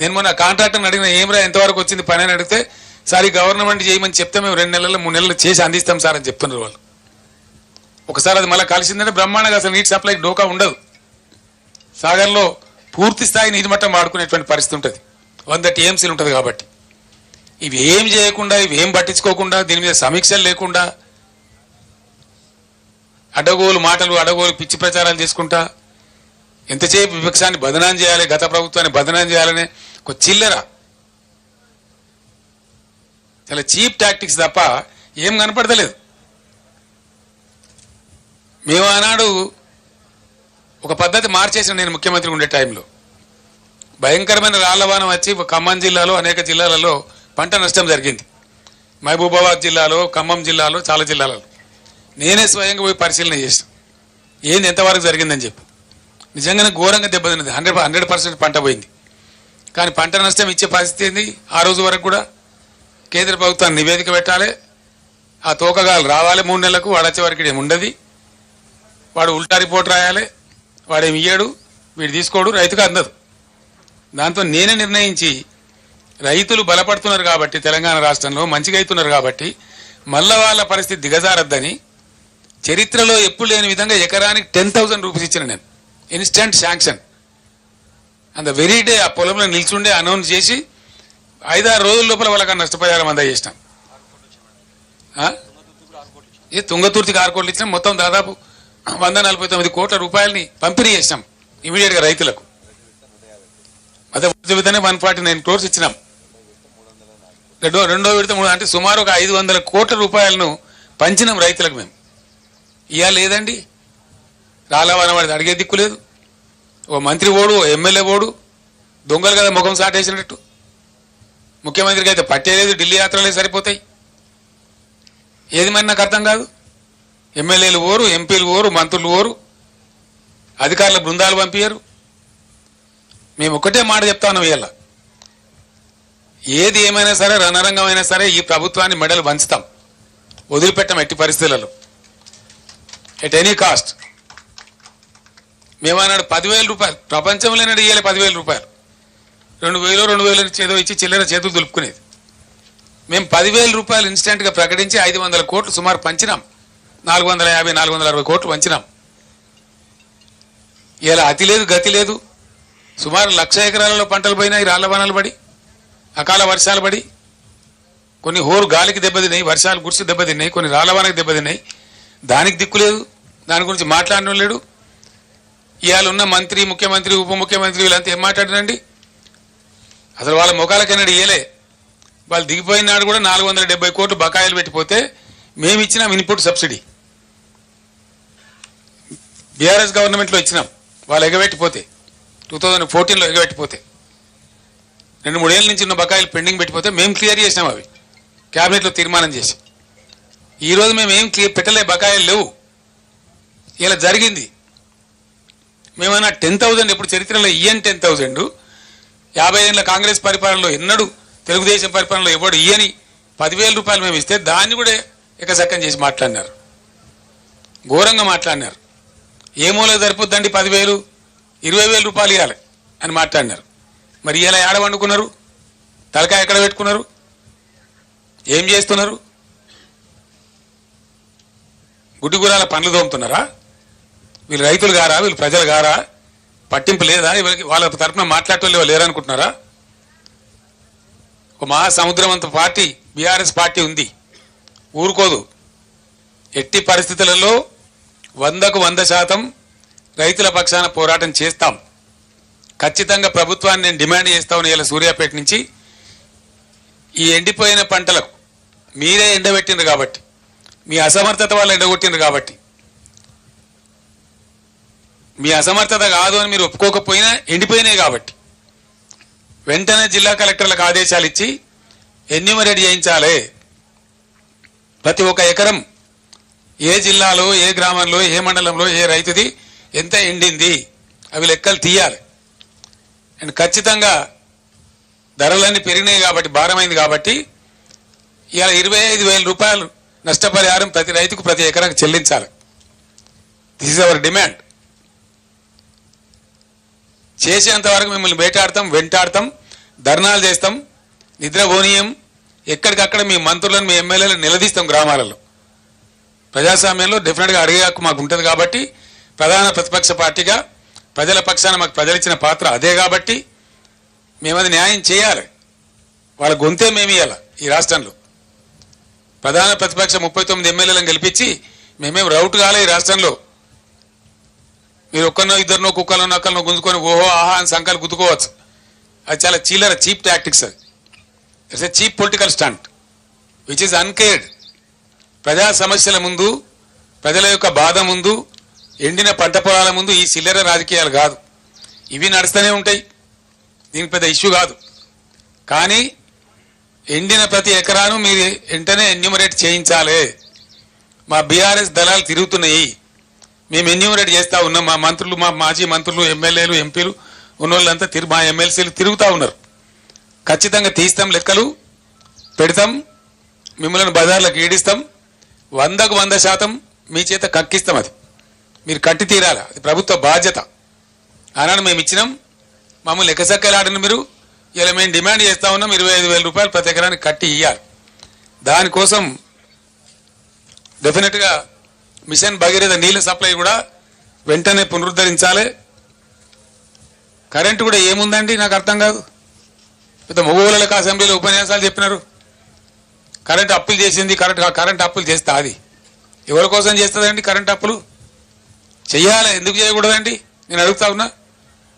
నేను మొన్న కాంట్రాక్టర్ని అడిగిన ఏమరా ఎంతవరకు వచ్చింది పని అని అడిగితే సార్ ఈ గవర్నమెంట్ చేయమని చెప్తే మేము 2 నెలలు 3 నెలలు చేసి అందిస్తాం సార్ అని చెప్తున్నారు వాళ్ళు. ఒకసారి అది మళ్ళీ కలిసిందంటే బ్రహ్మాండంగా అసలు నీటి సప్లై డోకా ఉండదు. సాగర్లో పూర్తి స్థాయి నీటి మట్టం వాడుకునేటువంటి పరిస్థితి ఉంటుంది. 100 టీఎంసీలు ఉంటుంది. కాబట్టి ఇవి ఏం చేయకుండా ఇవి ఏం పట్టించుకోకుండా దీని మీద సమీక్షలు లేకుండా అడ్డగోలు మాటలు అడ్డగోలు పిచ్చి ప్రచారాలు చేసుకుంటా ఎంతసేపు విపక్షాన్ని బదనాం చేయాలి, గత ప్రభుత్వాన్ని బదనాం చేయాలనే ఒక చిల్లర చాలా చీప్ టాక్టిక్స్ తప్ప ఏం కనపడతలేదు. మేము ఆనాడు ఒక పద్ధతి మార్చేసిన నేను ముఖ్యమంత్రి ఉండే టైంలో భయంకరమైన రాళ్లవానం వచ్చి ఖమ్మం జిల్లాలో అనేక జిల్లాలలో పంట నష్టం జరిగింది. మహబూబాబాద్ జిల్లాలో, ఖమ్మం జిల్లాలో, చాలా జిల్లాలలో నేనే స్వయంగా పోయి పరిశీలన చేసిన ఏంది ఎంతవరకు జరిగిందని చెప్పి. నిజంగానే ఘోరంగా దెబ్బతిన్నది. 100% పంట పోయింది. కానీ పంట నష్టం ఇచ్చే పరిస్థితి ఏంది? ఆ రోజు వరకు కూడా కేంద్ర ప్రభుత్వాన్ని నివేదిక పెట్టాలి, ఆ తోకగాలు రావాలి 3 నెలలకు, వాడు వచ్చే వరకు ఏమి ఉండదు, వాడు ఉల్టా రిపోర్ట్ రాయాలి, వాడేమి ఇయ్యాడు, వీడు తీసుకోడు, రైతుకు అందదు. దాంతో నేనే నిర్ణయించి రైతులు బలపడుతున్నారు కాబట్టి తెలంగాణ రాష్ట్రంలో మంచిగా అవుతున్నారు కాబట్టి మళ్ళా వాళ్ళ పరిస్థితి దిగజారద్దని చరిత్రలో ఎప్పుడు లేని విధంగా ఎకరానికి 10,000 రూపీస్ ఇచ్చిన నేను ఇన్స్టెంట్ శాంక్షన్. అంత వెరీ డే ఆ పొలంలో నిల్చుండే అనౌన్స్ చేసి 5-6 రోజుల లోపల వాళ్ళకి నష్టపరిహారం అందజేసినాం. ఇది తుంగతుర్తికి 6 కోట్లు ఇచ్చినాం. మొత్తం దాదాపు 149 కోట్ల రూపాయలని పంపిణీ చేసినాం ఇమీడియట్ గా రైతులకు. అదే విధంగా 149 crores ఇచ్చినాం. రెండో విడత అంటే సుమారు ఒక 500 కోట్ల రూపాయలను పంచినాం రైతులకు మేము. ఇవాళ లేదండి, రాళ్ళవాన వాడిది అడిగే దిక్కు లేదు. ఓ మంత్రి ఓడు, ఓ ఎమ్మెల్యే ఓడు, దొంగలు కదా ముఖం సాటేసినట్టు. ముఖ్యమంత్రికి అయితే పట్టేలేదు, ఢిల్లీ యాత్రలే సరిపోతాయి. ఏది మరి నాకు అర్థం కాదు. ఎమ్మెల్యేలు ఓరు, ఎంపీలు ఓరు, మంత్రులు ఓరు, అధికారుల బృందాలు పంపించారు. మేము ఒకటే మాట చెప్తా ఉన్నాం, ఇవాళ ఏది ఏమైనా సరే రణరంగం అయినా సరే ఈ ప్రభుత్వాన్ని మెడలు వంచుతాం, వదిలిపెట్టాం ఎట్టి పరిస్థితులలో, ఎట్ ఎనీ కాస్ట్. మేమన్నాడు 10,000 రూపాయలు ప్రపంచంలో ఇయ్యాలి, 10,000 రూపాయలు, 2,000 ఏదో ఇచ్చి చిల్లర చేతులు దులుపుకునేది. మేము 10,000 రూపాయలు ఇన్స్టెంట్ గా ప్రకటించి 500 కోట్లు సుమారు పంచినాం. 450-460 కోట్లు పంచినాం. ఇలా అతి లేదు గతి లేదు. సుమారు 1,00,000 ఎకరాలలో పంటలు పోయినాయి రాళ్లవానలు పడి, అకాల వర్షాలు పడి, కొన్ని హోరు గాలికి దెబ్బతిన్నాయి, వర్షాలు గుడిసి దెబ్బతిన్నాయి, కొన్ని రాళ్లవానకి దెబ్బతిన్నాయి. దానికి దిక్కు లేదు, దాని గురించి మాట్లాడడం లేడు. ఇవాళ ఉన్న మంత్రి, ముఖ్యమంత్రి, ఉప ముఖ్యమంత్రి వీళ్ళంతా ఏం మాట్లాడినండి? అసలు వాళ్ళ ముఖాలకన్నాడు ఇయ్యలే. వాళ్ళు దిగిపోయిన నాడు కూడా 470 కోట్లు బకాయిలు పెట్టిపోతే మేము ఇచ్చినాం ఇన్పుట్ సబ్సిడీ. బీఆర్ఎస్ గవర్నమెంట్లో ఇచ్చినాం. వాళ్ళు ఎగబెట్టిపోతే 2014లో ఎగబెట్టిపోతే 2-3 ఏళ్ళ నుంచి ఉన్న బకాయిలు పెండింగ్ పెట్టిపోతే మేము క్లియర్ చేసినాం. అవి క్యాబినెట్లో తీర్మానం చేసి ఈరోజు మేము ఏం పెట్టలే, బకాయిలు లేవు. ఇలా జరిగింది. మేమన్నా 10,000 ఎప్పుడు చరిత్రలో ఇయ్యని 10,000 50 ఏళ్ళ కాంగ్రెస్ పరిపాలనలో ఎన్నడూ తెలుగుదేశం పరిపాలనలో ఎవడు ఇయ్యని 10,000 రూపాయలు మేము ఇస్తే దాన్ని కూడా ఎకసక్కం చేసి మాట్లాడినారు, ఘోరంగా మాట్లాడినారు. ఏ మూల సరిపోద్దండి 10,000, 20,000 రూపాయలు ఇవ్వాలి అని మాట్లాడినారు. మరి ఇలా ఏడ వండుకున్నారు? తలకాయ ఎక్కడ పెట్టుకున్నారు? ఏం చేస్తున్నారు? గుడ్డిగురాల పనులు తోముతున్నారా? వీళ్ళు రైతులు గారా? వీళ్ళు ప్రజలు గారా? పట్టింపు లేదా? వాళ్ళ తరఫున మాట్లాడటం లేరనుకుంటున్నారా? ఒక మహాసముద్రం అంత పార్టీ బీఆర్ఎస్ పార్టీ ఉంది, ఊరుకోదు. ఎట్టి పరిస్థితులలో 100కు 100% రైతుల పక్షాన పోరాటం చేస్తాం. ఖచ్చితంగా ప్రభుత్వాన్ని నేను డిమాండ్ చేస్తాను. ఇలా సూర్యాపేట నుంచి ఈ ఎండిపోయిన పంటలకు మీరే ఎండబెట్టిండ్రు కాబట్టి, మీ అసమర్థత వాళ్ళు ఎండగొట్టిండ్రు కాబట్టి, మీ అసమర్థత కాదు అని మీరు ఒప్పుకోకపోయినా ఎండిపోయినాయి కాబట్టి వెంటనే జిల్లా కలెక్టర్లకు ఆదేశాలు ఇచ్చి ఎన్యూమరేట్ చేయించాలి. ప్రతి ఒక్క ఎకరం ఏ జిల్లాలో, ఏ గ్రామంలో, ఏ మండలంలో, ఏ రైతుది ఎంత ఎండింది అవి లెక్కలు తీయాలి. అండ్ ఖచ్చితంగా ధరలన్నీ పెరిగినాయి కాబట్టి, భారమైంది కాబట్టి ఇలా 25,000 రూపాయలు నష్టపరిహారం ప్రతి రైతుకు ప్రతి ఎకరాకు చెల్లించాలి. This is our demand. చేసేంత వరకు మిమ్మల్ని వేటాడతాం, వెంటాడతాం. ధర్నాలు చేస్తాం, నిద్రపోనీయం, ఎక్కడికక్కడ మీ మంత్రులను మీ ఎమ్మెల్యేలను నిలదీస్తాం. గ్రామాలలో ప్రజాస్వామ్యంలో డెఫినెట్గా అడిగే హక్కు మాకు ఉంటుంది కాబట్టి ప్రధాన ప్రతిపక్ష పార్టీగా ప్రజల పక్షాన మాకు ప్రజలు ఇచ్చిన పాత్ర అదే కాబట్టి మేమది న్యాయం చేయాలి. వాళ్ళ గొంతే మేము ఇవ్వాలి. ఈ రాష్ట్రంలో ప్రధాన ప్రతిపక్ష 39 ఎమ్మెల్యేలను గెలిపించి మేమేం రౌట్ కాలే. ఈ రాష్ట్రంలో మీరు ఒక్కరినో ఇద్దరినో కుక్కలను నక్కలను గుంజుకొని ఓహో ఆహా అని సంఖ్యలు గుద్దుకోవచ్చు. అది చాలా చీలర చీప్ టాక్టిక్స్. అది it's a cheap political stunt which is uncared. ప్రజా సమస్యల ముందు, ప్రజల యొక్క బాధ ముందు, ఎండిన పంట పొలాల ముందు ఈ చిల్లర రాజకీయాలు కాదు. ఇవి నడుస్తూనే ఉంటాయి, దీనికి పెద్ద ఇష్యూ కాదు. కానీ ఎండిన ప్రతి ఎకరాను మీరు వెంటనే ఎన్యూమరేట్ చేయించాలి. మా బీఆర్ఎస్ దళాలు తిరుగుతున్నాయి, మేము ఎన్యూమరేట్ చేస్తూ ఉన్నాం. మా మంత్రులు, మా మాజీ మంత్రులు, ఎమ్మెల్యేలు, ఎంపీలు ఉన్నోళ్ళంతా మా ఎమ్మెల్సీలు తిరుగుతూ ఉన్నారు. ఖచ్చితంగా తీస్తాం, లెక్కలు పెడతాం, మిమ్మల్ని బజార్లకు ఈడిస్తాం. 100కు 100% మీ చేత కక్కిస్తాం. అది మీరు కట్టి తీరాలి. అది ప్రభుత్వ బాధ్యత. ఆనాడు మేము ఇచ్చినాం, మమ్మల్ని ఎక్కసక్కలాడిన మీరు ఇలా మేము డిమాండ్ చేస్తా ఉన్నాం 25,000 రూపాయలు ప్రతి ఎకరానికి కట్టి ఇవ్వాలి. దానికోసం డెఫినెట్గా మిషన్ భగీరథ నీళ్ళ సప్లై కూడా వెంటనే పునరుద్ధరించాలి. కరెంటు కూడా ఏముందండి నాకు అర్థం కాదు. పెద్ద మగవాళ్ళకి అసెంబ్లీలో ఉపన్యాసాలు చెప్పినారు. కరెంటు అప్పులు చేసింది, కరెంటు అప్పులు చేస్తా. అది ఎవరి కోసం చేస్తుందండి? కరెంటు అప్పులు చెయ్యాలి, ఎందుకు చేయకూడదండి? నేను అడుగుతా ఉన్నా.